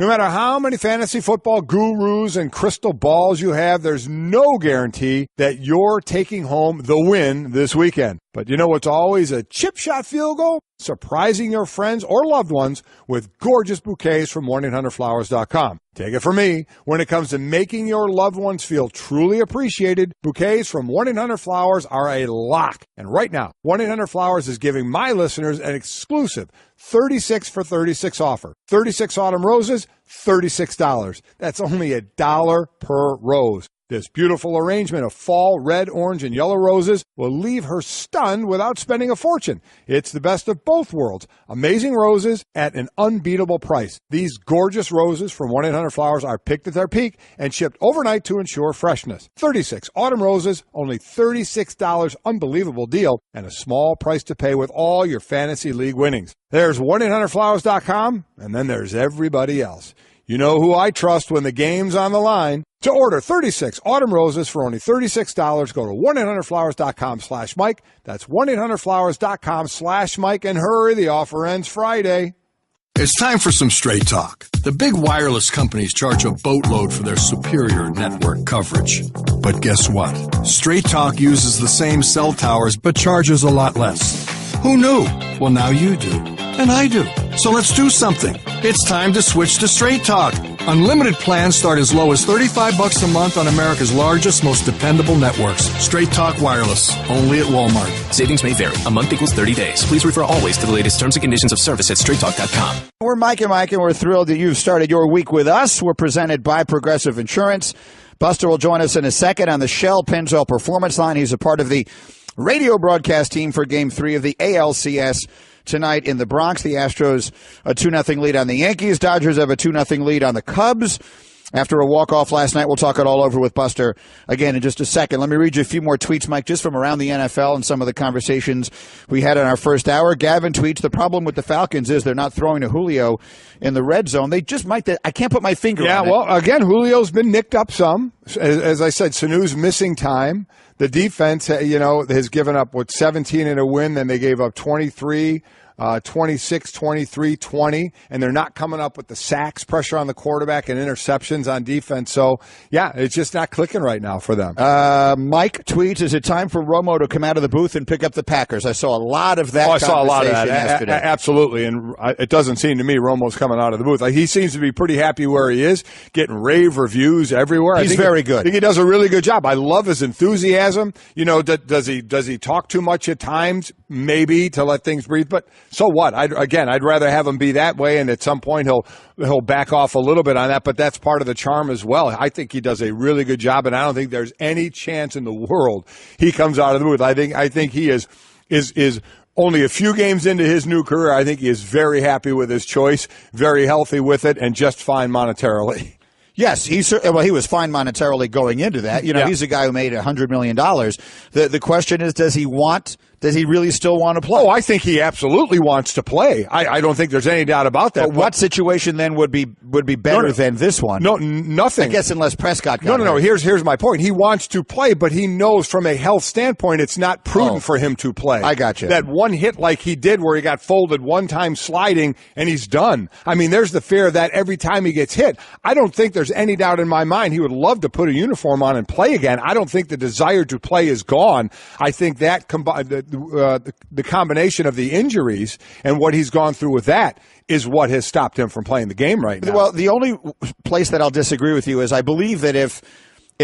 No matter how many fantasy football gurus and crystal balls you have, there's no guarantee that you're taking home the win this weekend. But you know what's always a chip shot field goal? Surprising your friends or loved ones with gorgeous bouquets from 1-800-Flowers.com. Take it from me, when it comes to making your loved ones feel truly appreciated, bouquets from 1-800-Flowers are a lock. And right now, 1-800-Flowers is giving my listeners an exclusive 36 for 36 offer. 36 autumn roses, $36. That's only $1 per rose. This beautiful arrangement of fall, red, orange, and yellow roses will leave her stunned without spending a fortune. It's the best of both worlds. Amazing roses at an unbeatable price. These gorgeous roses from 1-800-Flowers are picked at their peak and shipped overnight to ensure freshness. 36 autumn roses, only $36. Unbelievable deal, and a small price to pay with all your fantasy league winnings. There's 1-800-Flowers.com, and then there's everybody else. You know who I trust when the game's on the line. To order 36 autumn roses for only $36, go to 1-800-Flowers.com/Mike. That's 1-800-Flowers.com/Mike, and hurry, the offer ends Friday. It's time for some straight talk. The big wireless companies charge a boatload for their superior network coverage. But guess what? Straight Talk uses the same cell towers but charges a lot less. Who knew? Well, now you do. And I do. So let's do something. It's time to switch to Straight Talk. Unlimited plans start as low as $35 a month on America's largest, most dependable networks. Straight Talk Wireless. Only at Walmart. Savings may vary. A month equals 30 days. Please refer always to the latest terms and conditions of service at straighttalk.com. We're Mike and we're thrilled that you've started your week with us. We're presented by Progressive Insurance. Buster will join us in a second on the Shell Pennzoil Performance Line. He's a part of the radio broadcast team for Game 3 of the ALCS tonight in the Bronx. The Astros a 2-0 lead on the Yankees. Dodgers have a 2-0 lead on the Cubs. After a walk-off last night, we'll talk it all over with Buster again in just a second. Let me read you a few more tweets, Mike, just from around the NFL and some of the conversations we had in our first hour. Gavin tweets, the problem with the Falcons is they're not throwing to Julio in the red zone. They just might. I can't put my finger on it. Yeah, well, again, Julio's been nicked up some. As I said, Sanu's missing time. The defense, has given up, 17 in a win, then they gave up 23. 26, 23, 20, and they're not coming up with the sacks, pressure on the quarterback, and interceptions on defense. So, yeah, it's just not clicking right now for them. Mike tweets, is it time for Romo to come out of the booth and pick up the Packers? I saw a lot of that conversation I saw a lot of that. yesterday. Absolutely, and it doesn't seem to me Romo's coming out of the booth. He seems to be pretty happy where he is, getting rave reviews everywhere. He's very good. I think he does a really good job. I love his enthusiasm. Does he talk too much at times? Maybe, to let things breathe, but so what? I'd rather have him be that way, and at some point he'll back off a little bit on that, but that's part of the charm as well. I think he does a really good job, and I don't think there's any chance in the world he comes out of the booth. I think he is only a few games into his new career. I think he is very happy with his choice, very healthy with it, and just fine monetarily. Yes, he was fine monetarily going into that. He's a guy who made $100 million. The question is, does he really still want to play? Oh, I think he absolutely wants to play. I don't think there's any doubt about that. But what situation then would be better than this one? No, nothing. I guess unless Prescott got No. Here's my point. He wants to play, but he knows from a health standpoint it's not prudent for him to play. I got you. That one hit like he did where he got folded one time sliding and he's done. I mean, there's the fear of that every time he gets hit. I don't think there's any doubt in my mind he would love to put a uniform on and play again. I don't think the desire to play is gone. I think that the combination of the injuries and what he's gone through with that is what has stopped him from playing the game right now. Well, the only place that I'll disagree with you is I believe that if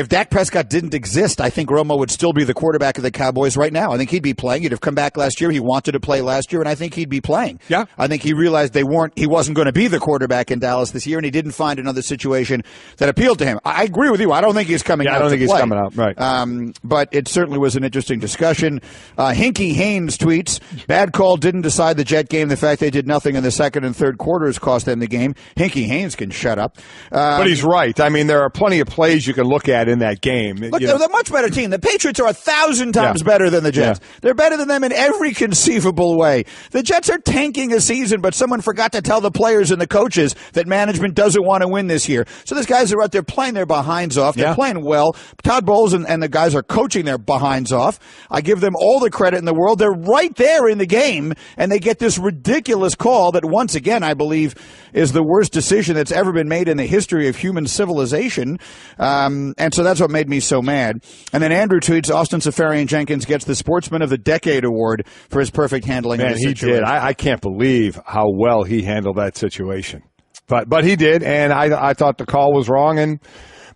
Dak Prescott didn't exist, I think Romo would still be the quarterback of the Cowboys right now. I think he'd be playing. He'd have come back last year. He wanted to play last year, and I think he'd be playing. Yeah. I think he realized he wasn't going to be the quarterback in Dallas this year, and he didn't find another situation that appealed to him. I agree with you. I don't think he's coming out. I don't think he's coming out, right. But it certainly was an interesting discussion. Hinky Haynes tweets, bad call didn't decide the Jet game. The fact they did nothing in the second and third quarters cost them the game. Hinky Haynes can shut up. But he's right. I mean, there are plenty of plays you can look at had in that game. Look, they're a much better team. The Patriots are 1,000 times better than the Jets. Yeah. They're better than them in every conceivable way. The Jets are tanking a season, but someone forgot to tell the players and the coaches that management doesn't want to win this year. So these guys are out there playing their behinds off. They're playing well. Todd Bowles and the guys are coaching their behinds off. I give them all the credit in the world. They're right there in the game, and they get this ridiculous call that, once again, I believe is the worst decision that's ever been made in the history of human civilization. And so that's what made me so mad. And then Andrew tweets, Austin Safarian-Jenkins gets the Sportsman of the Decade award for his perfect handling of the situation. Man, he did. I can't believe how well he handled that situation. But he did, and I thought the call was wrong,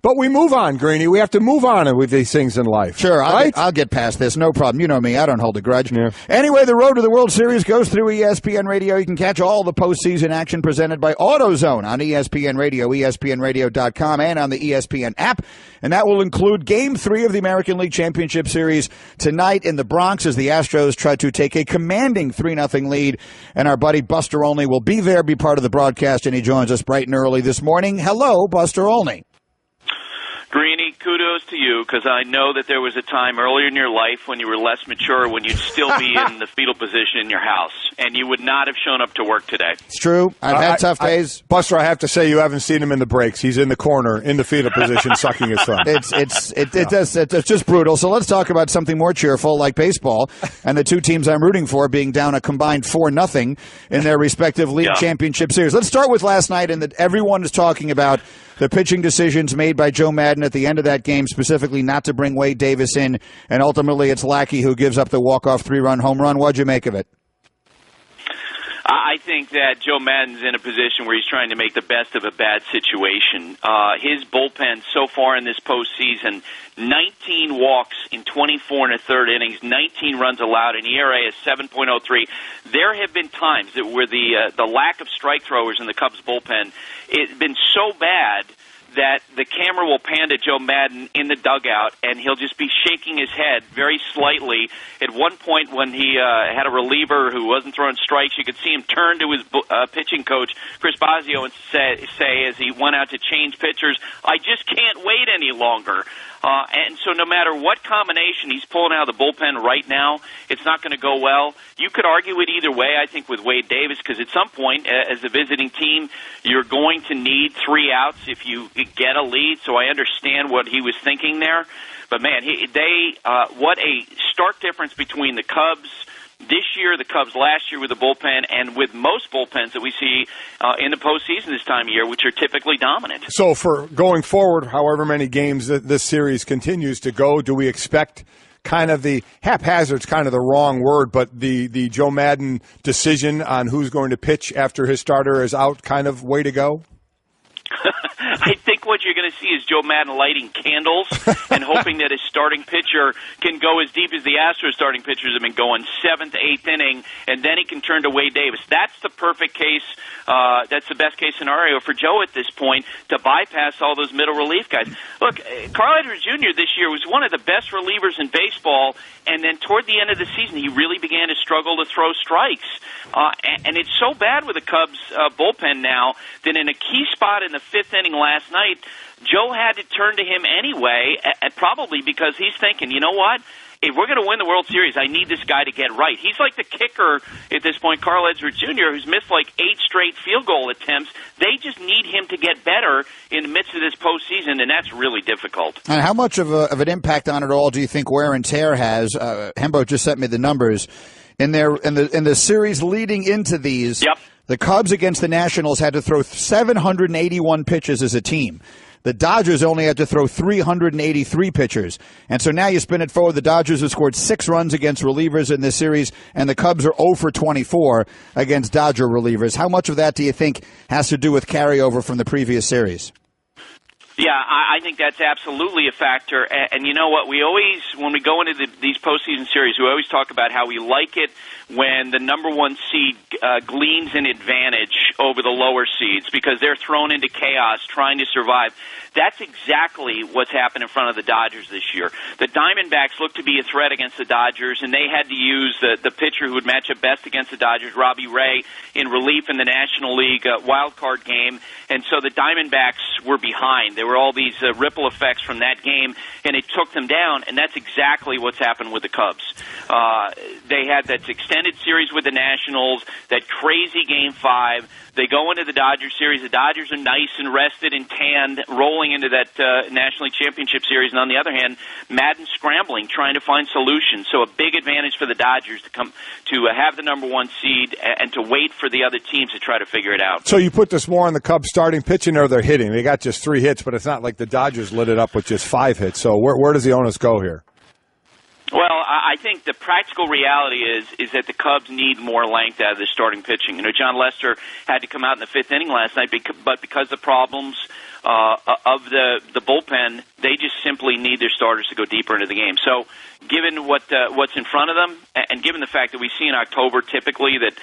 but we move on, Greeny. We have to move on with these things in life. Sure, I'll get past this. No problem. You know me. I don't hold a grudge. Yeah. Anyway, the road to the World Series goes through ESPN Radio. You can catch all the postseason action presented by AutoZone on ESPN Radio, ESPNRadio.com, and on the ESPN app. And that will include Game 3 of the American League Championship Series tonight in the Bronx as the Astros try to take a commanding 3-0 lead. And our buddy Buster Olney will be there, be part of the broadcast, and he joins us bright and early this morning. Hello, Buster Olney. Greeny, kudos to you, because I know that there was a time earlier in your life when you were less mature, when you'd still be in the fetal position in your house, and you would not have shown up to work today. It's true. I've had tough days. Buster, I have to say you haven't seen him in the breaks. He's in the corner, in the fetal position, sucking his thumb. It's just brutal. So let's talk about something more cheerful, like baseball, and the two teams I'm rooting for being down a combined 4-0 in their respective league championship series. Let's start with last night, and that everyone is talking about the pitching decisions made by Joe Madden at the end of that game, specifically not to bring Wade Davis in, and ultimately it's Lackey who gives up the walk-off 3-run home run. What'd you make of it? I think that Joe Madden's in a position where he's trying to make the best of a bad situation. His bullpen so far in this postseason, 19 walks in 24 and a third innings, 19 runs allowed, an ERA of 7.03. There have been times that where the lack of strike throwers in the Cubs bullpen, it's been so bad that the camera will pan to Joe Madden in the dugout, and he'll just be shaking his head very slightly. At one point when he had a reliever who wasn't throwing strikes, you could see him turn to his pitching coach, Chris Bosio, and say as he went out to change pitchers, I just can't wait any longer. And so no matter what combination he's pulling out of the bullpen right now, it's not going to go well. You could argue it either way, I think, with Wade Davis, because at some point, as a visiting team, you're going to need 3 outs if you get a lead, so I understand what he was thinking there. But, man, what a stark difference between the Cubs this year, the Cubs last year with the bullpen, and with most bullpens that we see in the postseason this time of year, which are typically dominant. So for going forward, however many games that this series continues to go, do we expect kind of the haphazard's kind of the wrong word, but the Joe Madden decision on who's going to pitch after his starter is out kind of way to go? I think what you're going to see is Joe Madden lighting candles and hoping that his starting pitcher can go as deep as the Astros starting pitchers have been going, 7th, 8th inning, and then he can turn to Wade Davis. That's the perfect case. That's the best case scenario for Joe at this point, to bypass all those middle relief guys. Look, Carl Edwards Jr. this year was one of the best relievers in baseball, and then toward the end of the season, he really began to struggle to throw strikes. And it's so bad with the Cubs bullpen now that in a key spot in the 5th inning last night, Joe had to turn to him anyway, probably because he's thinking, you know what? If we're going to win the World Series, I need this guy to get right. He's like the kicker at this point, Carl Edwards Jr., who's missed like 8 straight field goal attempts. They just need him to get better in the midst of this postseason, and that's really difficult. And how much of an impact on it all do you think wear and tear has? Hembo just sent me the numbers. In the series leading into these, the Cubs against the Nationals had to throw 781 pitches as a team. The Dodgers only had to throw 383 pitchers. And so now you spin it forward. The Dodgers have scored 6 runs against relievers in this series, and the Cubs are 0 for 24 against Dodger relievers. How much of that do you think has to do with carryover from the previous series? Yeah, I think that's absolutely a factor. And you know what? We always, when we go into these postseason series, we always talk about how we like it when the number one seed gleans an advantage over the lower seeds because they're thrown into chaos trying to survive. That's exactly what's happened in front of the Dodgers this year. The Diamondbacks looked to be a threat against the Dodgers, and they had to use the pitcher who would match up best against the Dodgers, Robbie Ray, in relief in the National League wild card game. And so the Diamondbacks were behind. There were all these ripple effects from that game, and it took them down, and that's exactly what's happened with the Cubs. They had that extended series with the Nationals, that crazy Game 5. They go into the Dodgers series. The Dodgers are nice and rested and tanned, rolling into that National League Championship Series. And on the other hand, Madden scrambling, trying to find solutions. So a big advantage for the Dodgers to have the number one seed and to wait for the other teams to try to figure it out. So you put this more on the Cubs starting pitching or they're hitting? They got just 3 hits, but it's not like the Dodgers lit it up with just 5 hits. So where does the onus go here? Well, I think the practical reality is that the Cubs need more length out of their starting pitching. You know, John Lester had to come out in the 5th inning last night, but because of the problems of the bullpen, they just simply need their starters to go deeper into the game. So, given what's in front of them, and given the fact that we see in October typically that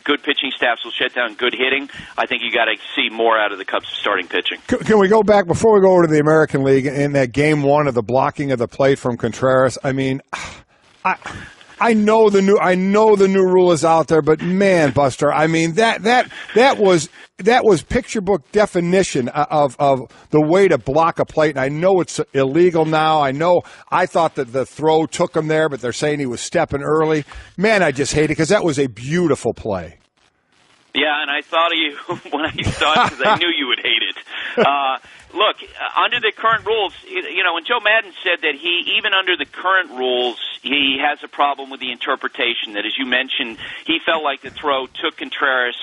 good pitching staffs will shut down good hitting, I think you got to see more out of the Cubs starting pitching. Can we go back before we go over to the American League in that Game 1 of the blocking of the plate from Contreras? I mean, I know the new rule is out there, but man, Buster, I mean that was picture book definition of the way to block a plate. And I know it's illegal now. I thought that the throw took him there, but they're saying he was stepping early. Man, I just hate it because that was a beautiful play. Yeah, and I thought of you when I saw it because I knew you would hate it. Look, under the current rules, when Joe Madden said that even under the current rules, he has a problem with the interpretation that, as you mentioned, he felt like the throw took Contreras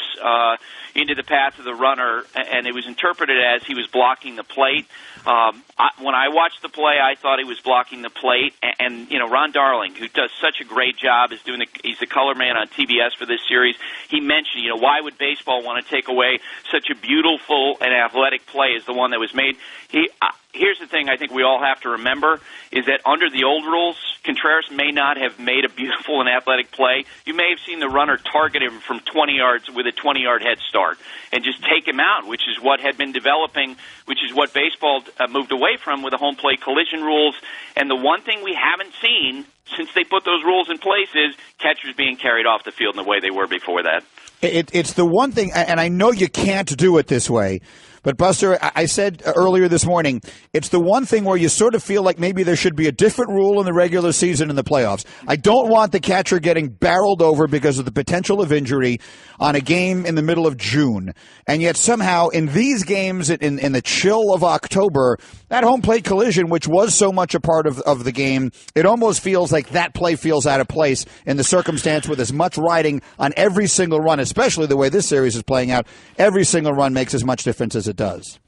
into the path of the runner, and it was interpreted as he was blocking the plate. When I watched the play, I thought he was blocking the plate, and Ron Darling, who does such a great job, he's the color man on TBS for this series. He mentioned, why would baseball want to take away such a beautiful and athletic play as the one that was made? Here's the thing I think we all have to remember is that under the old rules, Contreras may not have made a beautiful and athletic play. You may have seen the runner target him from 20 yards with a 20-yard head start and just take him out, which is what had been developing, which is what baseball moved away from with the home plate collision rules. And the one thing we haven't seen since they put those rules in place is catchers being carried off the field in the way they were before that. It's the one thing, and I know you can't do it this way, but Buster, I said earlier this morning, it's the one thing where you sort of feel like maybe there should be a different rule in the regular season and the playoffs. I don't want the catcher getting barreled over because of the potential of injury on a game in the middle of June. And yet somehow in these games in the chill of October, that home plate collision, which was so much a part of the game, it almost feels like that play feels out of place in the circumstance with as much riding on every single run, especially the way this series is playing out. Every single run makes as much difference as it does.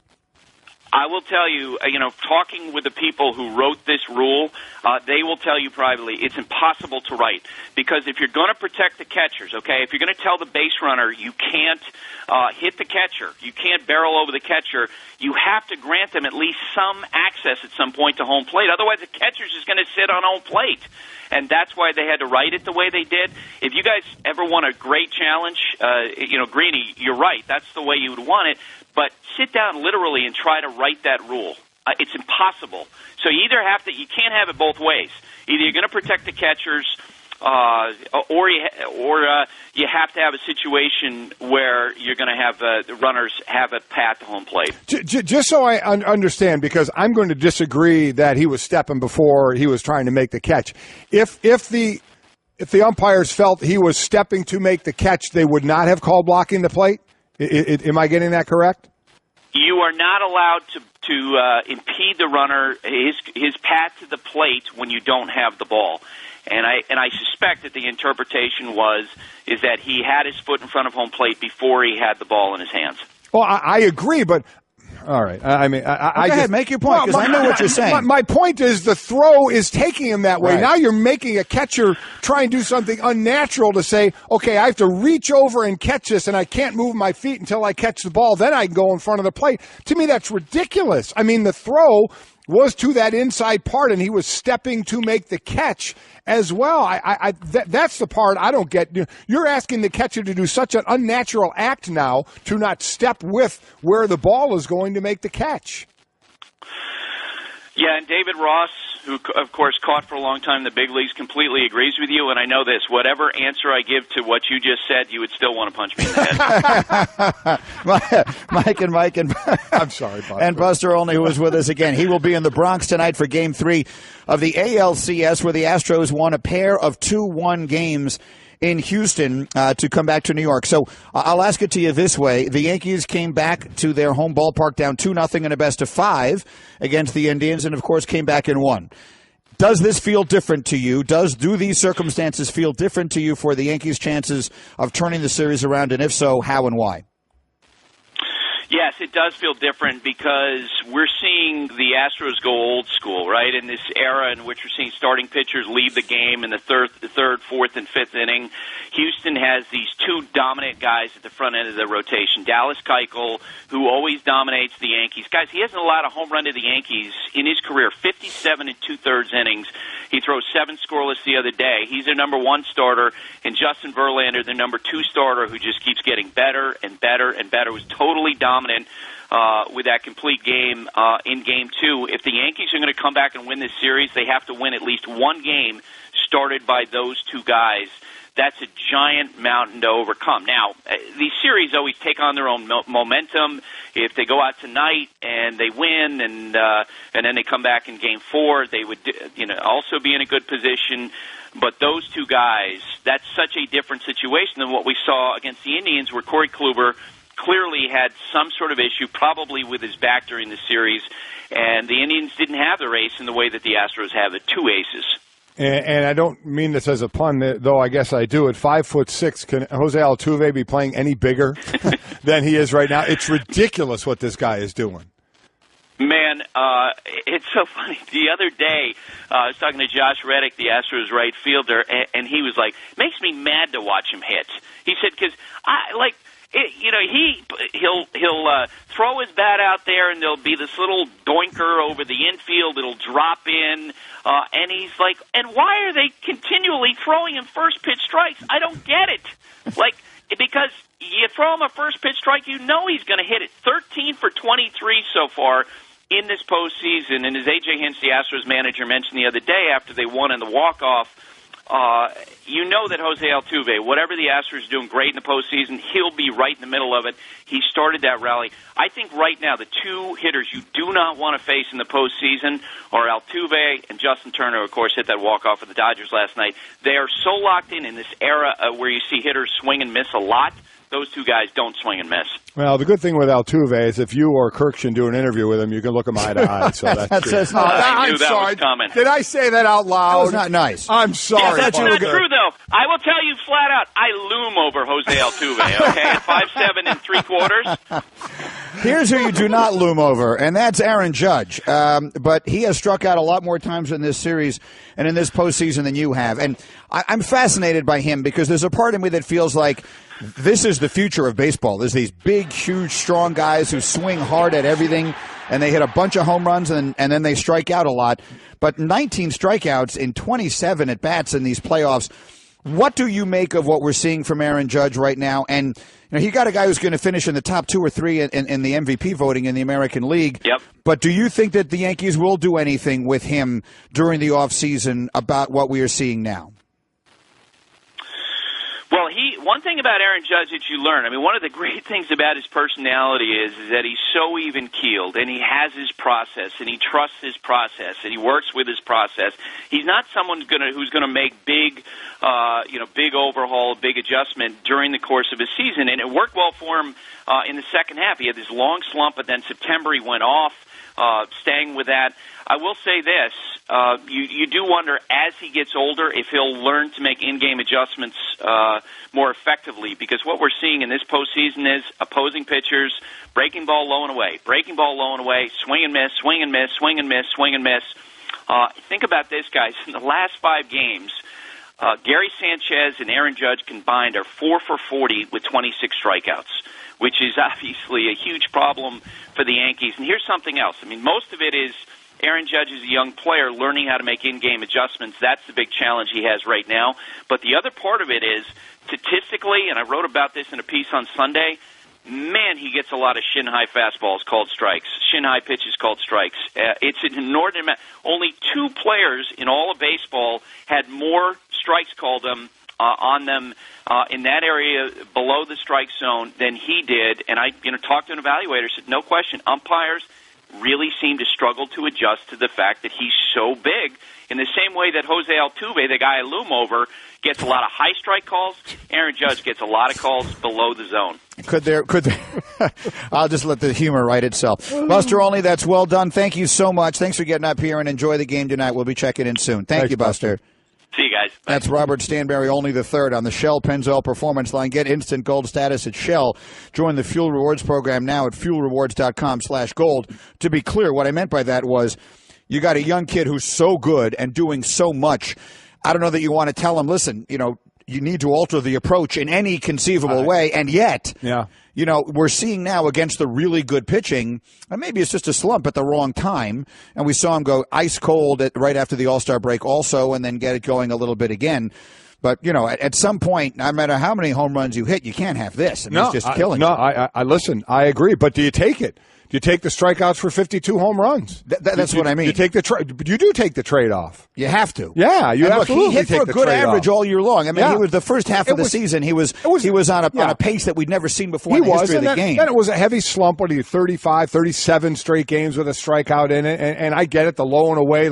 I will tell you, talking with the people who wrote this rule, they will tell you privately it's impossible to write because if you're going to protect the catchers, okay, if you're going to tell the base runner you can't hit the catcher, you can't barrel over the catcher, you have to grant them at least some access at some point to home plate. Otherwise, the catcher's just going to sit on home plate. And that's why they had to write it the way they did. If you guys ever want a great challenge, Greeny, you're right. That's the way you would want it. But sit down literally and try to write that rule. It's impossible. So you can't have it both ways. Either you're going to protect the catchers, or you have to have a situation where you're going to have the runners have a path to home plate. Just so I understand, because I'm going to disagree that he was stepping before he was trying to make the catch. If the umpires felt he was stepping to make the catch, they would not have called blocking the plate? Am I getting that correct? You are not allowed to impede the runner, his path to the plate when you don't have the ball. And I suspect that the interpretation is that he had his foot in front of home plate before he had the ball in his hands. Well, I agree, but all right. Go ahead, make your point, because I know what you're saying. My point is the throw is taking him that way. Right. Now you're making a catcher try and do something unnatural to say, okay, I have to reach over and catch this, and I can't move my feet until I catch the ball. Then I can go in front of the plate. To me, that's ridiculous. I mean, the throw was to that inside part, and he was stepping to make the catch as well. That's the part I don't get. You're asking the catcher to do such an unnatural act now to not step with where the ball is going to make the catch. Yeah, and David Ross, who, of course, caught for a long time in the big leagues, completely agrees with you. And I know this. Whatever answer I give to what you just said, you would still want to punch me in the head. Mike and I'm sorry, Buster. And Buster Olney, who is with us again. He will be in the Bronx tonight for Game 3 of the ALCS, where the Astros won a pair of 2-1 games in Houston to come back to New York. So I'll ask it to you this way. The Yankees came back to their home ballpark down 2-0 in a best-of-5 against the Indians, and, of course, came back and won. Does this feel different to you? Do these circumstances feel different to you for the Yankees' chances of turning the series around, and if so, how and why? Yes, it does feel different because we're seeing the Astros go old school, right? In this era in which we're seeing starting pitchers leave the game in the third, fourth, and fifth inning. Houston has these two dominant guys at the front end of the rotation. Dallas Keuchel, who always dominates the Yankees. Guys, he hasn't allowed a home run to the Yankees in his career, 57 2/3 innings. He throws 7 scoreless the other day. He's their number 1 starter, and Justin Verlander, their number 2 starter, who just keeps getting better and better and better, was totally dominant with that complete game in Game 2. If the Yankees are going to come back and win this series, they have to win at least one game started by those two guys. That's a giant mountain to overcome. Now, these series always take on their own momentum. If they go out tonight and they win, and then they come back in Game 4, they would, also be in a good position. But those two guys, that's such a different situation than what we saw against the Indians, where Corey Kluber clearly had some sort of issue, probably with his back during the series, and the Indians didn't have their ace in the way that the Astros have it, 2 aces. And I don't mean this as a pun, though I guess I do. At 5'6", can Jose Altuve be playing any bigger than he is right now? It's ridiculous what this guy is doing. Man, it's so funny. The other day, I was talking to Josh Reddick, the Astros right fielder, and he was like, "Makes me mad to watch him hit." He said, "Because he'll throw his bat out there, and there'll be this little doinker over the infield. It'll drop in, and he's like, and why are they continually throwing him first pitch strikes? I don't get it. Because you throw him a first pitch strike, you know he's going to hit it. 13 for 23 so far in this postseason, and as A.J. Hinch, the Astros manager, mentioned the other day after they won in the walk-off, you know that Jose Altuve, whatever the Astros are doing great in the postseason, he'll be right in the middle of it. He started that rally. I think right now the two hitters you do not want to face in the postseason are Altuve and Justin Turner, of course, hit that walk-off with the Dodgers last night. They are so locked in this era where you see hitters swing and miss a lot. Those two guys don't swing and miss. Well, the good thing with Altuve is if you or Kirkshin do an interview with him, you can look him eye to eye. So that's I knew that was coming. Did I say that out loud? That was not nice. I'm sorry. Yes, that's not true, though. I will tell you flat out, I loom over Jose Altuve, okay, at 5'7" 3/4. Here's who you do not loom over, and that's Aaron Judge. But he has struck out a lot more times in this series and in this postseason than you have. And I'm fascinated by him because there's a part of me that feels like this is the future of baseball. There's these big, huge, strong guys who swing hard at everything, and they hit a bunch of home runs, and then they strike out a lot. But 19 strikeouts in 27 at-bats in these playoffs. What do you make of what we're seeing from Aaron Judge right now? And he got a guy who's going to finish in the top 2 or 3 in the MVP voting in the American League. Yep. But do you think that the Yankees will do anything with him during the offseason about what we are seeing now? Well, one thing about Aaron Judge that you learn, one of the great things about his personality is that he's so even-keeled, and he has his process, and he trusts his process, and he works with his process. He's not someone who's going to make big overhaul, big adjustment during the course of his season, and it worked well for him in the second half. He had this long slump, but then September he went off, staying with that. I will say this, you do wonder as he gets older if he'll learn to make in-game adjustments more effectively, because what we're seeing in this postseason is opposing pitchers breaking ball low and away, swing and miss, swing and miss, swing and miss, swing and miss. Think about this, guys. In the last 5 games, Gary Sanchez and Aaron Judge combined are 4 for 40 with 26 strikeouts, which is obviously a huge problem for the Yankees. And here's something else. Most of it is Aaron Judge is a young player learning how to make in-game adjustments. That's the big challenge he has right now. But the other part of it is, statistically, and I wrote about this in a piece on Sunday, man, he gets a lot of shin-high fastballs called strikes, shin-high pitches called strikes. It's an inordinate amount. Only 2 players in all of baseball had more strikes called on them in that area below the strike zone than he did. And I talked to an evaluator, said, no question, umpires really seem to struggle to adjust to the fact that he's so big. In the same way that Jose Altuve, the guy I loom over, gets a lot of high strike calls, Aaron Judge gets a lot of calls below the zone. Could there I'll just let the humor write itself. Buster Olney, that's well done. Thank you so much. Thanks for getting up here and enjoy the game tonight. We'll be checking in soon. Thanks, you, Buster. See you guys. Bye. That's Robert Stanberry, Olney III on the Shell Pennzoil Performance Line. Get instant gold status at Shell. Join the Fuel Rewards program now at fuelrewards.com/gold. To be clear, what I meant by that was you got a young kid who's so good and doing so much. I don't know that you want to tell him, listen, you need to alter the approach in any conceivable way. And yet, we're seeing now against the really good pitching, and maybe it's just a slump at the wrong time. And we saw him go ice cold right after the All-Star break also, and then get it going a little bit again. But, at some point, no matter how many home runs you hit, you can't have this. And it's just killing you. I listen, I agree. But do you take it? Do you take the strikeouts for 52 home runs? That's what I mean. You take you do take the trade-off. You have to. Yeah, you absolutely he hit for a good average all year long. I mean, he was the first half of the season. He was on a pace that we'd never seen before in the history of the game. Then it was a heavy slump. What are you, 35, 37 straight games with a strikeout in it? And I get it, the low and away,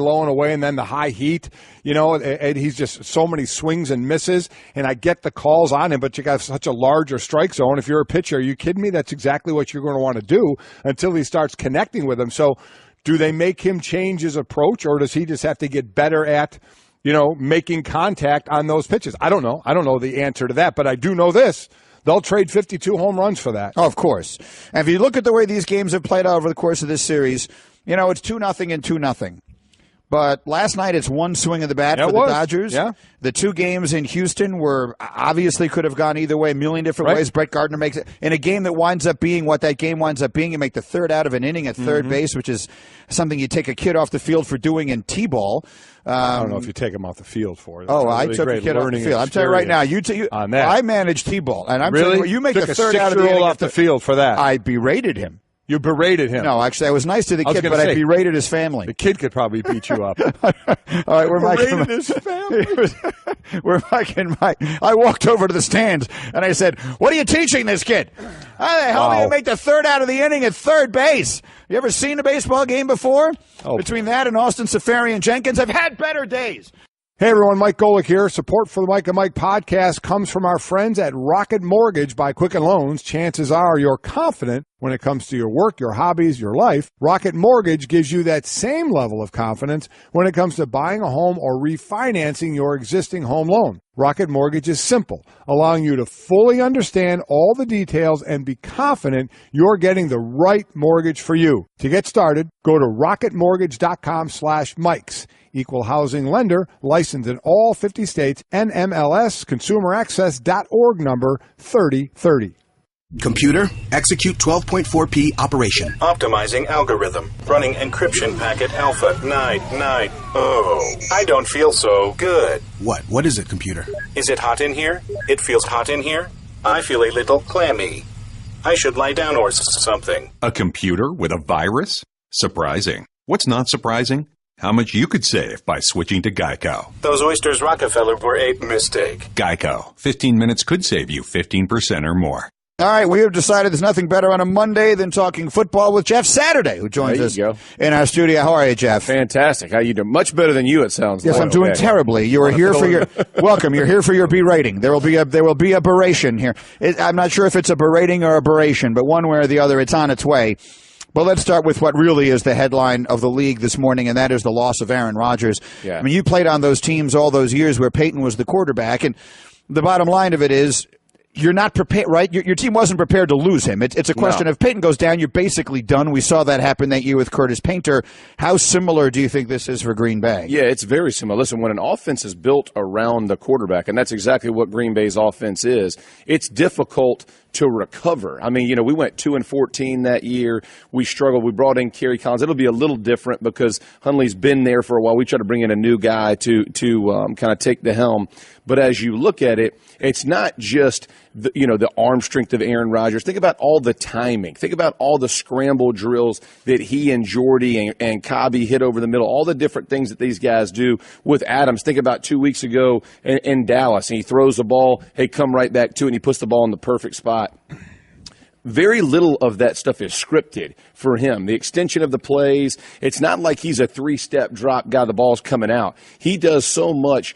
and then the high heat. And he's just so many swings and misses. And I get the calls on him, but you got such a larger strike zone. If you're a pitcher, are you kidding me? That's exactly what you're going to want to do until he starts connecting with him. So do they make him change his approach, or does he just have to get better at, making contact on those pitches? I don't know. I don't know the answer to that, but I do know this. They'll trade 52 home runs for that. Oh, of course. And if you look at the way these games have played out over the course of this series, it's 2-0 and 2-0. But last night, it's one swing of the bat for the Dodgers. Yeah. The 2 games in Houston were obviously could have gone either way, a million different ways. Brett Gardner makes it. In a game that winds up being what that game winds up being, you make the third out of an inning at third base, which is something you take a kid off the field for doing in T-ball. I don't know if you take him off the field for it. I took a kid off the field. I'm telling you right now, on that. I managed T-ball. And I'm telling you, you make the third out of the inning off the field for that. I berated him. You berated him. No, actually, I was nice to the kid, but I berated his family. The kid could probably beat you up. All right, we're berated his family. We're Mike and Mike. I walked over to the stands, and I said, what are you teaching this kid? How the hell do you make the third out of the inning at third base? You ever seen a baseball game before? Between that and Austin Safarian-Jenkins, I've had better days. Hey everyone, Mike Golick here. Support for the Mike and Mike podcast comes from our friends at Rocket Mortgage by Quicken Loans. Chances are you're confident when it comes to your work, your hobbies, your life. Rocket Mortgage gives you that same level of confidence when it comes to buying a home or refinancing your existing home loan. Rocket Mortgage is simple, allowing you to fully understand all the details and be confident you're getting the right mortgage for you. To get started, go to rocketmortgage.com/Mikes. Equal housing lender, licensed in all 50 states, NMLS, consumeraccess.org number 3030. Computer, execute 12.4p operation. Optimizing algorithm. Running encryption packet alpha 990. Oh, I don't feel so good. What is it, computer? Is it hot in here? It feels hot in here. I feel a little clammy. I should lie down or something. A computer with a virus? Surprising. What's not surprising? How much you could save by switching to Geico. Those oysters Rockefeller were a mistake. Geico. 15 minutes could save you 15% or more. All right, we have decided there's nothing better on a Monday than talking football with Jeff Saturday, who joins us in our studio. How are you, Jeff? Fantastic. How you doing? Much better than you, it sounds like. Yes, I'm doing terribly. You are here for your welcome. You're here for your berating. There will be a beration here. I'm not sure if it's a berating or a beration, but one way or the other, it's on its way. But let's start with what really is the headline of the league this morning, and that is the loss of Aaron Rodgers. Yeah. I mean, you played on those teams all those years where Peyton was the quarterback, and the bottom line of it is you're not prepared, right? Your team wasn't prepared to lose him. It's a question of Peyton goes down, you're basically done. We saw that happen that year with Curtis Painter. How similar do you think this is for Green Bay? Yeah, it's very similar. Listen, when an offense is built around the quarterback, and that's exactly what Green Bay's offense is, it's difficult to recover. I mean, we went 2-14 that year. We struggled. We brought in Kerry Collins. It'll be a little different because Hundley's been there for a while. We try to bring in a new guy to kind of take the helm. But as you look at it, it's not just the arm strength of Aaron Rodgers. Think about all the timing. Think about all the scramble drills that he and Jordy and Cobby hit over the middle, all the different things that these guys do with Adams. Think about 2 weeks ago in Dallas, and he throws the ball, hey, come right back to it, and he puts the ball in the perfect spot. Very little of that stuff is scripted for him. The extension of the plays, it's not like he's a 3-step drop guy, the ball's coming out. He does so much,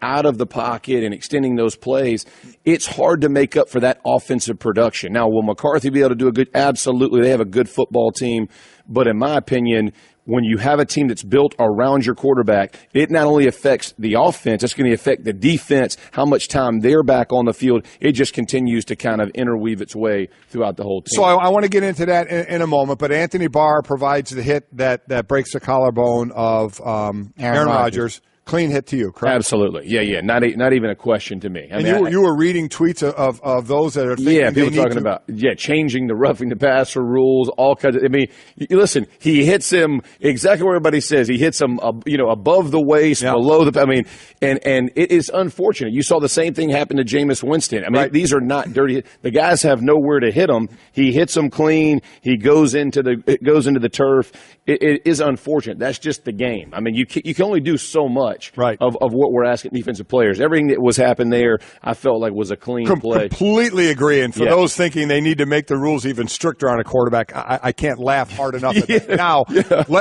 out of the pocket and extending those plays. It's hard to make up for that offensive production. Now, will McCarthy be able to do a good? Absolutely. They have a good football team. But in my opinion, when you have a team that's built around your quarterback, it not only affects the offense, it's going to affect the defense, how much time they're back on the field. It just continues to kind of interweave its way throughout the whole team. So I want to get into that in a moment, but Anthony Barr provides the hit that breaks the collarbone of Aaron Rodgers. Clean hit to you, correct? Absolutely. Yeah. Not even a question to me. You were reading tweets of those that are thinking people talking about changing the roughing the passer rules, all kinds of. Listen, he hits him exactly what everybody says. He hits him, above the waist, below the. And it is unfortunate. You saw the same thing happen to Jameis Winston. Right. These are not dirty. The guys have nowhere to hit him. He hits them clean. He goes into the turf. It is unfortunate. That's just the game. You can only do so much. Of what we're asking defensive players. Everything that was happened there, I felt like was a clean play. Completely agree. And for those thinking they need to make the rules even stricter on a quarterback, I can't laugh hard enough at that. Now,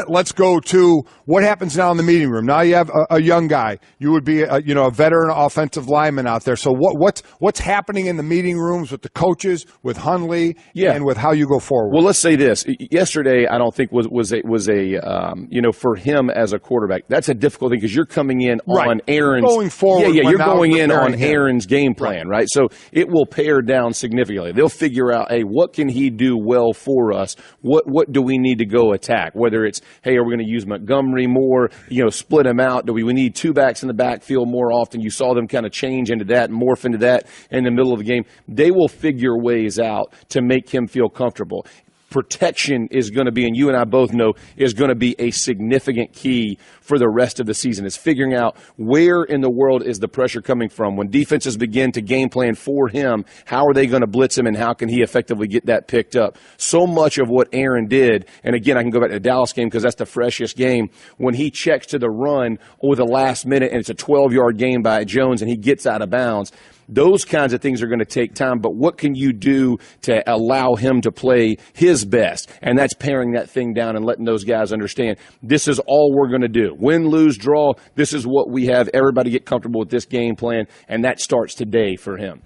let's go to what happens now in the meeting room. Now you have a young guy. You would be a veteran offensive lineman out there. So what's happening in the meeting rooms with the coaches, with Hundley, and with how you go forward? Well, let's say this. Yesterday, I don't think was a for him as a quarterback. That's a difficult thing because you're coming in on Aaron's going forward. You're going in on Aaron's game plan, right? So it will pare down significantly. They'll figure out, hey, what can he do well for us? What do we need to go attack? Whether it's, hey, are we going to use Montgomery more? Split him out. Do we need two backs in the backfield more often? You saw them kind of change into that and morph into that in the middle of the game. They will figure ways out to make him feel comfortable. Protection is going to be, and you and I both know, is going to be a significant key for the rest of the season. Is figuring out where in the world is the pressure coming from. When defenses begin to game plan for him, how are they going to blitz him and how can he effectively get that picked up? So much of what Aaron did, and again, I can go back to the Dallas game because that's the freshest game, when he checks to the run over the last minute and it's a 12-yard gain by Jones and he gets out of bounds. Those kinds of things are going to take time, but what can you do to allow him to play his best? And that's paring that thing down and letting those guys understand this is all we're going to do. Win, lose, draw, this is what we have. Everybody get comfortable with this game plan, and that starts today for him.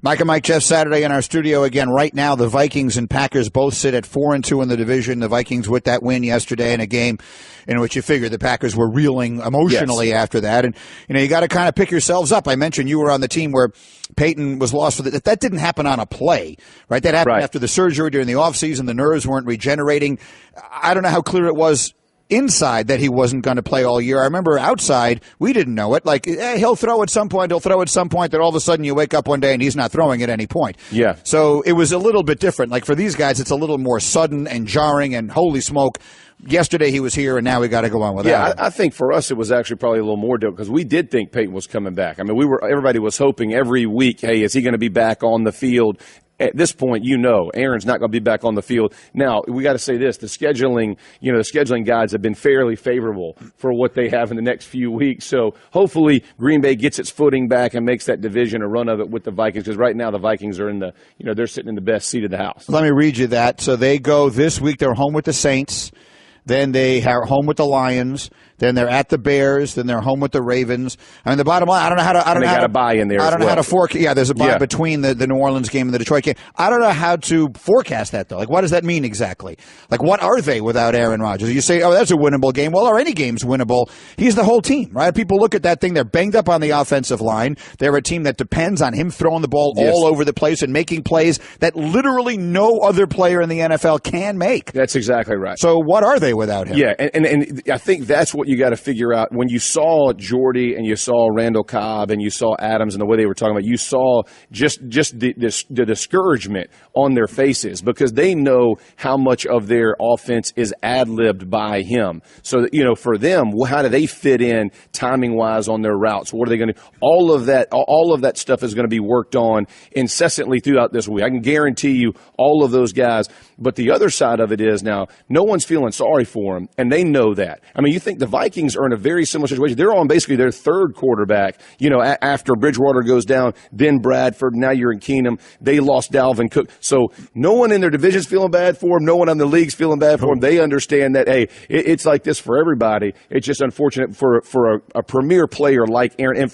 Mike and Mike, Jeff Saturday in our studio again. Right now, the Vikings and Packers both sit at 4-2 in the division. The Vikings with that win yesterday in a game in which you figured the Packers were reeling emotionally after that. And, you got to kind of pick yourselves up. I mentioned you were on the team where Peyton was lost for that didn't happen on a play, right? That happened after the surgery during the offseason. The nerves weren't regenerating. I don't know how clear it was inside that he wasn't going to play all year. I remember outside, we didn't know it. Like, he'll throw at some point, then all of a sudden you wake up one day and he's not throwing at any point. Yeah. So it was a little bit different. Like, for these guys, it's a little more sudden and jarring and holy smoke. Yesterday he was here, and now we got to go on with that. Yeah, I think for us it was actually probably a little more difficult because we did think Peyton was coming back. Everybody was hoping every week, hey, is he going to be back on the field? At this point, Aaron's not going to be back on the field. Now, we got to say this, the scheduling guides have been fairly favorable for what they have in the next few weeks. So hopefully Green Bay gets its footing back and makes that division a run of it with the Vikings, because right now the Vikings are they're sitting in the best seat of the house. Let me read you that. So they go this week, they're home with the Saints. Then they are home with the Lions. Then they're at the Bears. Then they're home with the Ravens. The bottom line, I don't know how to. They got a bye in there. I don't know how to forecast. Yeah, there's a bye between the New Orleans game and the Detroit game. I don't know how to forecast that though. Like, what does that mean exactly? Like, what are they without Aaron Rodgers? You say, oh, that's a winnable game. Well, are any games winnable? He's the whole team, right? People look at that thing. They're banged up on the offensive line. They're a team that depends on him throwing the ball all over the place and making plays that literally no other player in the NFL can make. That's exactly right. So what are they without him? Yeah, and I think that's what what you got to figure out. When you saw Jordy and you saw Randall Cobb and you saw Adams and the way they were talking about, you saw just the discouragement on their faces because they know how much of their offense is ad-libbed by him. So, for them, how do they fit in timing-wise on their routes? What are they going to – all of that stuff is going to be worked on incessantly throughout this week. I can guarantee you all of those guys. But the other side of it is now no one's feeling sorry for them, and they know that. I mean, you think the Vikings are in a very similar situation. They're on basically their third quarterback, after Bridgewater goes down, then Bradford, now you're in Keenum. They lost Dalvin Cook. So no one in their division's feeling bad for them. No one in the league's feeling bad for them. They understand that, hey, it's like this for everybody. It's just unfortunate for a premier player like Aaron. And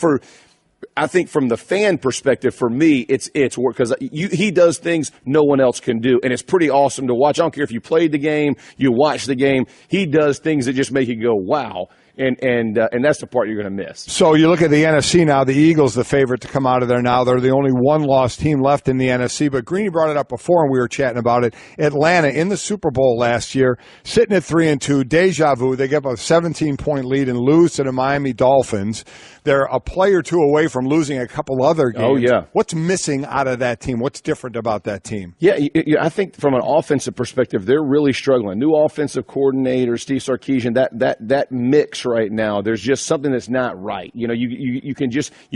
I think from the fan perspective, for me, it's work because he does things no one else can do, and it's pretty awesome to watch. I don't care if you played the game, you watch the game. He does things that just make you go, wow. And that's the part you're going to miss. So you look at the NFC now, the Eagles, the favorite to come out of there now. They're the only one-loss team left in the NFC. But Greeny brought it up before, and we were chatting about it. Atlanta in the Super Bowl last year, sitting at 3-2, deja vu. They give up a 17-point lead and lose to the Miami Dolphins. They're a play or two away from losing a couple other games. Oh, yeah. What's missing out of that team? What's different about that team? Yeah, I think from an offensive perspective, they're really struggling. New offensive coordinator, Steve Sarkisian, that mix right now, there's just something that's not right. You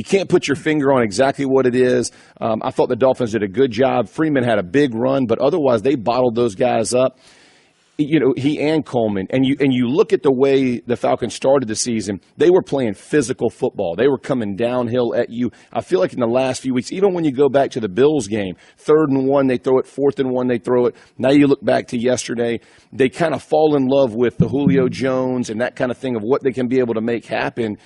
can't put your finger on exactly what it is. I thought the Dolphins did a good job. Freeman had a big run, but otherwise they bottled those guys up. He and Coleman, and you look at the way the Falcons started the season, they were playing physical football. They were coming downhill at you. I feel like in the last few weeks, even when you go back to the Bills game, 3rd and 1, they throw it, 4th and 1, they throw it. Now you look back to yesterday, they kind of fall in love with the Julio Jones and that kind of thing of what they can be able to make happen.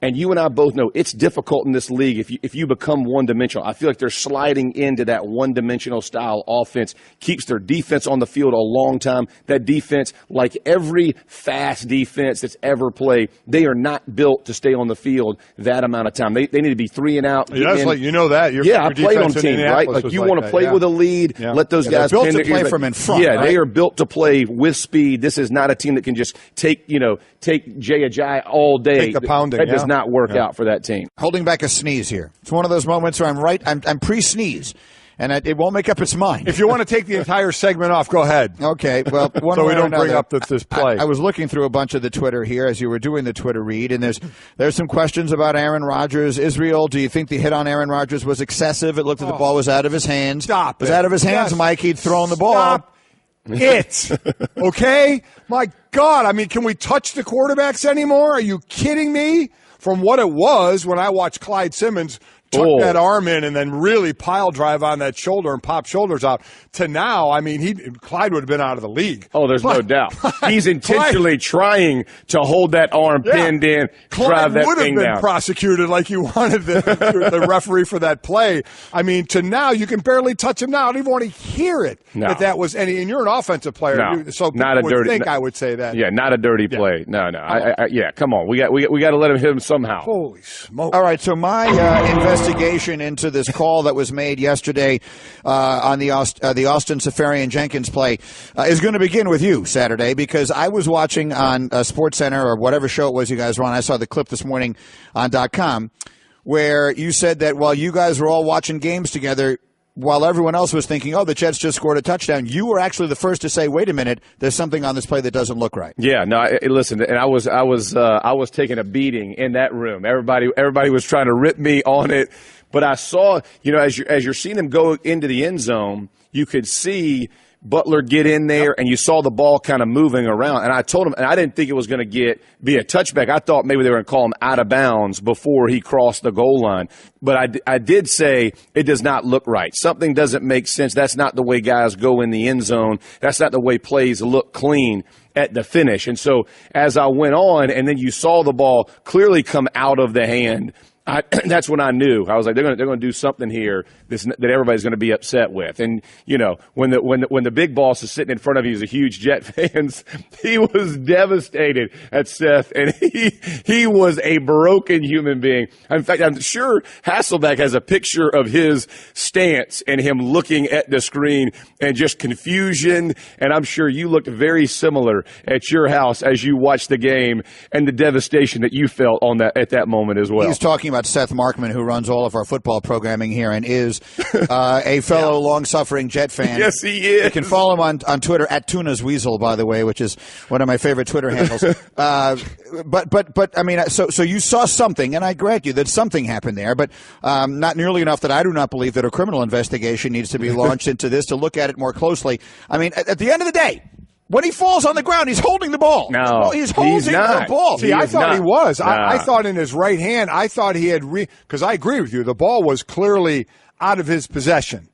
And you and I both know it's difficult in this league if you become one-dimensional. I feel like they're sliding into that one-dimensional style offense, keeps their defense on the field a long time. That defense, like every fast defense that's ever played, they are not built to stay on the field that amount of time. They need to be 3 and out. Yeah, you know that. I played on teams, right? Like you want to play with a lead, let those guys built to play from in front. Yeah, right? They are built to play with speed. This is not a team that can just take Jay Ajayi all day. Take the pounding. That does not work out for that team. Holding back a sneeze here. It's one of those moments where I'm pre-sneeze, and it won't make up its mind. If you want to take the entire segment off, go ahead. Okay. Well, so we don't bring up this play. I was looking through a bunch of the Twitter here as you were doing the Twitter read, and there's some questions about Aaron Rodgers. Israel, do you think the hit on Aaron Rodgers was excessive? It looked like the ball was out of his hands. Stop. It was out of his hands, Mike. He'd thrown the ball. Stop it. Okay? My God. I mean, can we touch the quarterbacks anymore? Are you kidding me? From what it was when I watched Clyde Simmons tuck that arm in and then really pile drive on that shoulder and pop shoulders out, to now, I mean, Clyde would have been out of the league. Oh, there's no doubt. He's intentionally trying to hold that arm pinned in, drive that thing down. Clyde would have been prosecuted like you wanted the referee for that play. I mean, to now, you can barely touch him now. I don't even want to hear it that was any. And you're an offensive player, so not a dirty. I would say that. Yeah, not a dirty play. No. Come on, we got to let him hit him somehow. Holy smoke! All right, so my investigation into this call that was made yesterday on the Austin Safarian-Jenkins play is going to begin with you Saturday, because I was watching on SportsCenter or whatever show it was you guys were on. I saw the clip this morning on .com where you said that while you guys were all watching games together, while everyone else was thinking, the Jets just scored a touchdown, you were actually the first to say, wait a minute, there's something on this play that doesn't look right. Yeah, no, listen, and I was taking a beating in that room. Everybody was trying to rip me on it. But I saw, as you're seeing him go into the end zone, you could see Butler get in there, and you saw the ball kind of moving around. And I told him, and I didn't think it was going to be a touchback. I thought maybe they were going to call him out of bounds before he crossed the goal line. But I did say it does not look right. Something doesn't make sense. That's not the way guys go in the end zone. That's not the way plays look clean at the finish. And so as I went on, and then you saw the ball clearly come out of the hand, that's when I knew. I was like, they're going to do something here that everybody's going to be upset with. And when the big boss is sitting in front of you, as a huge Jet fans, he was devastated at Seth, and he was a broken human being. In fact, I'm sure Hasselbeck has a picture of his stance and him looking at the screen and just confusion. And I'm sure you looked very similar at your house as you watched the game and the devastation that you felt at that moment as well. He's talking about Seth Markman, who runs all of our football programming here and is a fellow long-suffering Jet fan. Yes, he is. You can follow him on Twitter at Tuna's Weasel, by the way, which is one of my favorite Twitter handles. But I mean, so you saw something, and I grant you that something happened there, but not nearly enough that I do not believe that a criminal investigation needs to be launched into this to look at it more closely. I mean, at the end of the day, when he falls on the ground, he's holding the ball. No, he's holding the ball. See, I thought he was. Nah. I thought in his right hand, I thought he had because I agree with you. The ball was clearly out of his possession.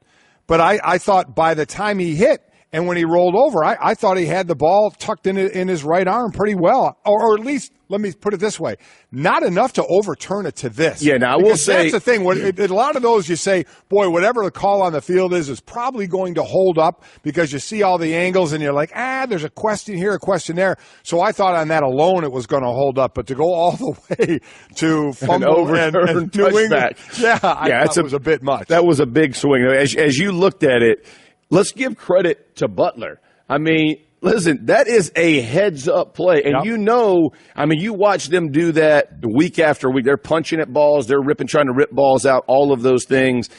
But I thought by the time he hit and when he rolled over, I thought he had the ball tucked in his right arm pretty well. Or at least, let me put it this way, not enough to overturn it to this. Yeah, now I will say. That's the thing. A lot of those you say, boy, whatever the call on the field is probably going to hold up because you see all the angles and you're like, there's a question here, a question there. So I thought on that alone it was going to hold up. But to go all the way to fumble and New England, I thought it was a bit much. That was a big swing. As you looked at it, let's give credit to Butler. I mean, listen, that is a heads-up play. And you watch them do that week after week. They're punching at balls. They're trying to rip balls out, all of those things.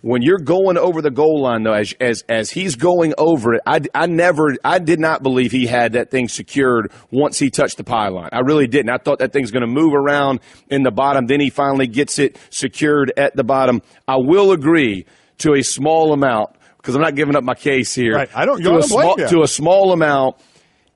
When you're going over the goal line, though, as he's going over it, I did not believe he had that thing secured once he touched the pylon. I really didn't. I thought that thing's going to move around in the bottom. Then he finally gets it secured at the bottom. I will agree to a small amount, because I'm not giving up my case here. Right. I don't. To a small amount,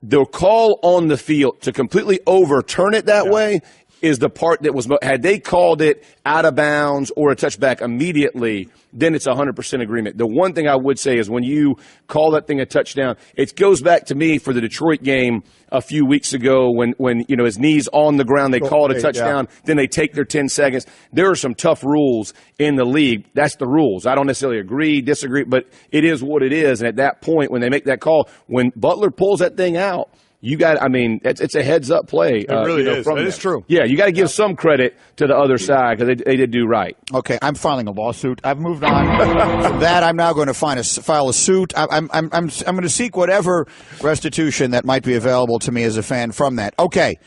the call on the field to completely overturn it that way is the part that was. Had they called it out of bounds or a touchback immediately, then it's 100% agreement. The one thing I would say is when you call that thing a touchdown, it goes back to me for the Detroit game a few weeks ago when his knee's on the ground, they call it a touchdown, then they take their 10 seconds. There are some tough rules in the league. That's the rules. I don't necessarily agree, disagree, but it is what it is. And at that point, when they make that call, when Butler pulls that thing out, it's a heads-up play. It really is. That is true. Yeah, you got to give some credit to the other side because they did do right. Okay, I'm filing a lawsuit. I've moved on from that. I'm now going to file a suit. I'm going to seek whatever restitution that might be available to me as a fan from that. Okay,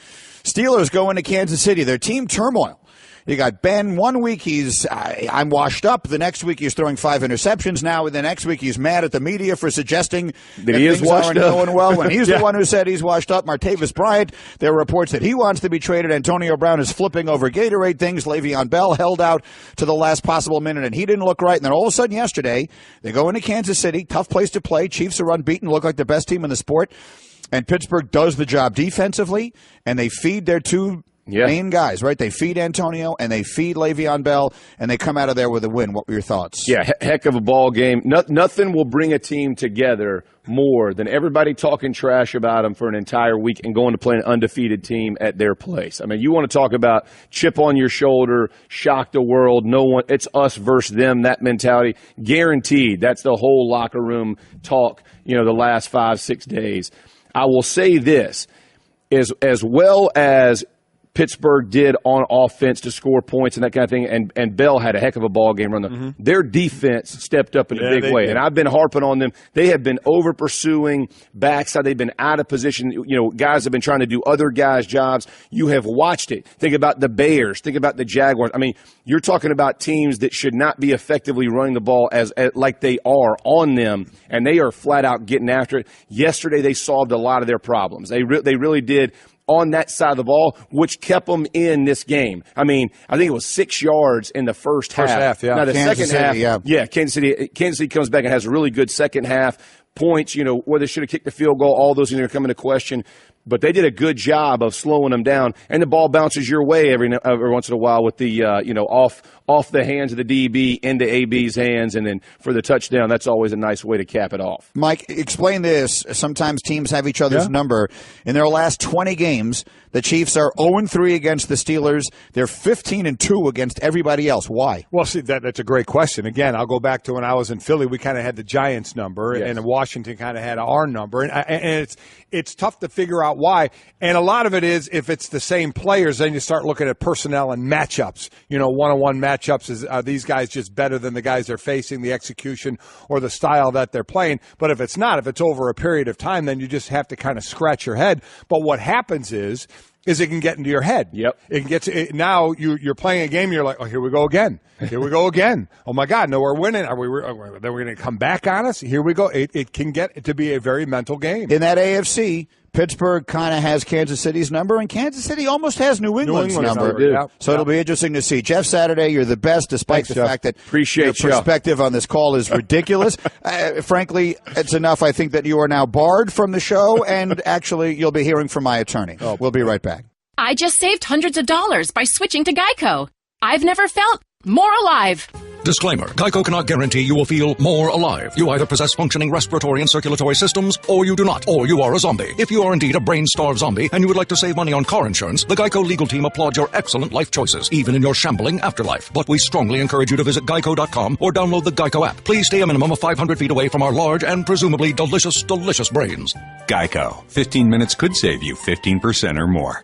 Steelers go into Kansas City. Their team turmoil. You got Ben. 1 week he's I'm washed up. The next week he's throwing 5 interceptions. Now the next week he's mad at the media for suggesting that he is things washed aren't up. going well. When he's the one who said he's washed up. Martavis Bryant. There are reports that he wants to be traded. Antonio Brown is flipping over Gatorade things. Le'Veon Bell held out to the last possible minute and he didn't look right. And then all of a sudden yesterday they go into Kansas City. Tough place to play. Chiefs are unbeaten. Look like the best team in the sport. And Pittsburgh does the job defensively and they feed their two main guys, right? They feed Antonio and they feed Le'Veon Bell, and they come out of there with a win. What were your thoughts? Yeah, heck of a ball game. Nothing will bring a team together more than everybody talking trash about them for an entire week and going to play an undefeated team at their place. I mean, you want to talk about chip on your shoulder, shock the world, no one, it's us versus them, that mentality. Guaranteed. That's the whole locker room talk, the last 5-6 days. I will say this, as well as Pittsburgh did on offense to score points and that kind of thing, and Bell had a heck of a ball game run. Their defense stepped up in a big way, and I've been harping on them. They have been over-pursuing backside. They've been out of position. Guys have been trying to do other guys' jobs. You have watched it. Think about the Bears. Think about the Jaguars. I mean, you're talking about teams that should not be effectively running the ball as like they are on them, and they are flat out getting after it. Yesterday, they solved a lot of their problems. They really did. On that side of the ball, which kept them in this game. I mean, I think it was 6 yards in the first half. Yeah. Now, the Kansas second City, half, Kansas City comes back and has a really good second half. Points, whether they should have kicked the field goal, all those things are coming to question. but they did a good job of slowing them down, and the ball bounces your way every once in a while with the off the hands of the DB into AB's hands, and then for the touchdown, that's always a nice way to cap it off. Mike, explain this. Sometimes teams have each other's number. In their last 20 games, the Chiefs are 0-3 against the Steelers. They're 15-2 against everybody else. Why? Well, see, that's a great question. Again, I'll go back to when I was in Philly. We kind of had the Giants number, and Washington kind of had our number, and it's tough to figure out why. And a lot of it is if it's the same players, then you start looking at personnel and matchups. One-on-one matchups. Are these guys just better than the guys they're facing, the execution or the style that they're playing? But if it's not, if it's over a period of time, then you just have to kind of scratch your head. But what happens is it can get into your head. Yep. It can get now you're playing a game and you're like, oh, here we go again. Here we go again. Oh my God, no, we're winning. Then we're going to come back on us. Here we go. It can get to be a very mental game. In that AFC, Pittsburgh kind of has Kansas City's number, and Kansas City almost has New England's number. Yeah. So it'll be interesting to see. Jeff Saturday, you're the best, despite the fact that your perspective on this call is ridiculous. Frankly, it's enough, I think, that you are now barred from the show, and actually you'll be hearing from my attorney. We'll be right back. I just saved hundreds of dollars by switching to Geico. I've never felt more alive. Disclaimer. Geico cannot guarantee you will feel more alive. You either possess functioning respiratory and circulatory systems, or you do not, or you are a zombie. If you are indeed a brain-starved zombie and you would like to save money on car insurance, the Geico legal team applauds your excellent life choices, even in your shambling afterlife. But we strongly encourage you to visit geico.com or download the Geico app. Please stay a minimum of 500 feet away from our large and presumably delicious, delicious brains. Geico. 15 minutes could save you 15% or more.